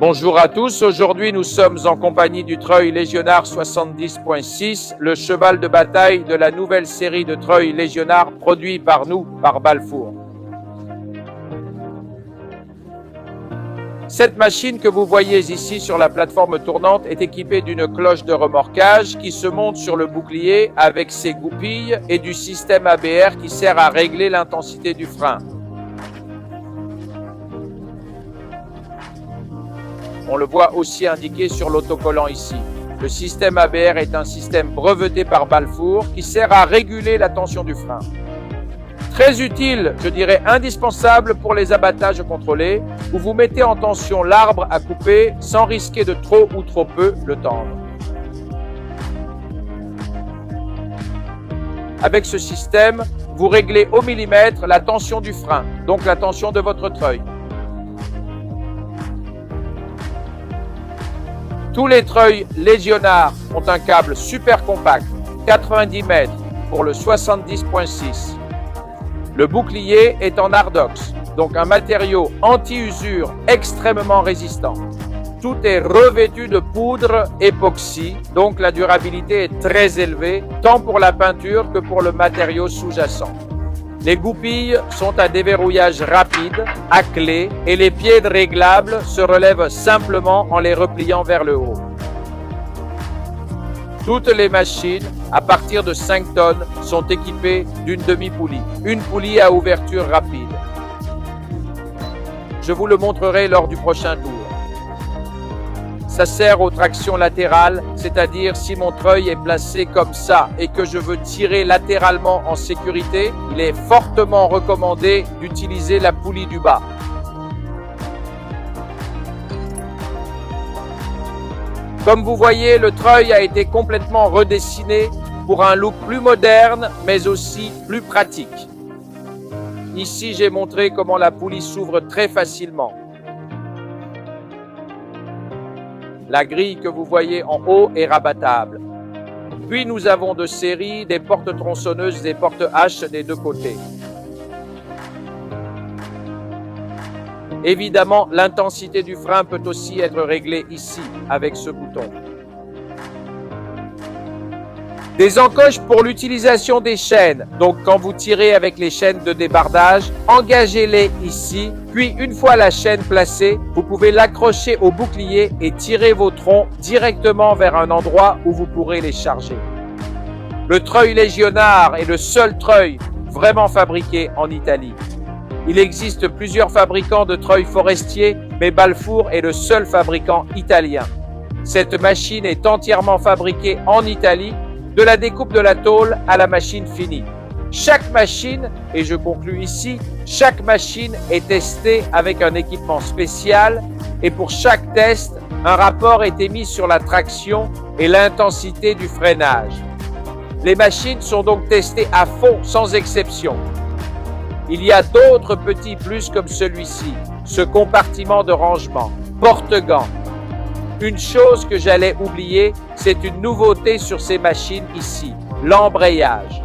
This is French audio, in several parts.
Bonjour à tous, aujourd'hui nous sommes en compagnie du treuil Légionnaire 70.6, le cheval de bataille de la nouvelle série de treuils Légionnaire produit par nous, par Balfour. Cette machine que vous voyez ici sur la plateforme tournante est équipée d'une cloche de remorquage qui se monte sur le bouclier avec ses goupilles et du système ABR qui sert à régler l'intensité du frein. On le voit aussi indiqué sur l'autocollant ici. Le système ABR est un système breveté par Balfour qui sert à réguler la tension du frein. Très utile, je dirais indispensable pour les abattages contrôlés, où vous mettez en tension l'arbre à couper sans risquer de trop ou trop peu le tendre. Avec ce système, vous réglez au millimètre la tension du frein, donc la tension de votre treuil. Tous les treuils Légionnaire ont un câble super compact, 90 mètres pour le 70.6. Le bouclier est en Ardox, donc un matériau anti-usure extrêmement résistant. Tout est revêtu de poudre époxy, donc la durabilité est très élevée, tant pour la peinture que pour le matériau sous-jacent. Les goupilles sont à déverrouillage rapide, à clé, et les pieds réglables se relèvent simplement en les repliant vers le haut. Toutes les machines, à partir de 5 tonnes, sont équipées d'une demi-poulie, une poulie à ouverture rapide. Je vous le montrerai lors du prochain tour. Ça sert aux tractions latérales, c'est-à-dire si mon treuil est placé comme ça et que je veux tirer latéralement en sécurité, il est fortement recommandé d'utiliser la poulie du bas. Comme vous voyez, le treuil a été complètement redessiné pour un look plus moderne, mais aussi plus pratique. Ici, j'ai montré comment la poulie s'ouvre très facilement. La grille que vous voyez en haut est rabattable. Puis nous avons de série des portes tronçonneuses, des portes H des deux côtés. Évidemment, l'intensité du frein peut aussi être réglée ici, avec ce bouton. Des encoches pour l'utilisation des chaînes. Donc, quand vous tirez avec les chaînes de débardage, engagez-les ici. Puis, une fois la chaîne placée, vous pouvez l'accrocher au bouclier et tirer vos troncs directement vers un endroit où vous pourrez les charger. Le treuil Légionnaire est le seul treuil vraiment fabriqué en Italie. Il existe plusieurs fabricants de treuils forestiers, mais Balfour est le seul fabricant italien. Cette machine est entièrement fabriquée en Italie, de la découpe de la tôle à la machine finie. Chaque machine, et je conclus ici, chaque machine est testée avec un équipement spécial et pour chaque test, un rapport est émis sur la traction et l'intensité du freinage. Les machines sont donc testées à fond, sans exception. Il y a d'autres petits plus comme celui-ci, ce compartiment de rangement, porte-gants. Une chose que j'allais oublier, c'est une nouveauté sur ces machines ici, l'embrayage.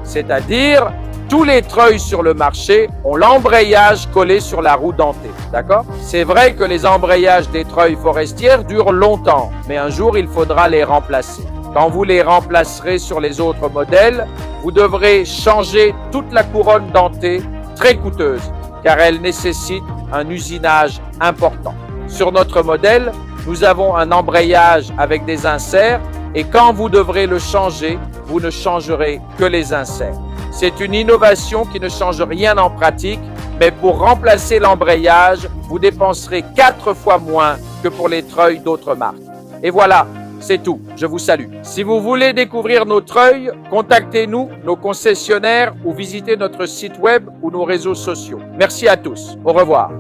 C'est-à-dire, tous les treuils sur le marché ont l'embrayage collé sur la roue dentée, d'accord? C'est vrai que les embrayages des treuils forestières durent longtemps, mais un jour il faudra les remplacer. Quand vous les remplacerez sur les autres modèles, vous devrez changer toute la couronne dentée, très coûteuse, car elle nécessite un usinage important. Sur notre modèle, nous avons un embrayage avec des inserts et quand vous devrez le changer, vous ne changerez que les inserts. C'est une innovation qui ne change rien en pratique, mais pour remplacer l'embrayage, vous dépenserez 4 fois moins que pour les treuils d'autres marques. Et voilà, c'est tout. Je vous salue. Si vous voulez découvrir nos treuils, contactez-nous, nos concessionnaires ou visitez notre site web ou nos réseaux sociaux. Merci à tous. Au revoir.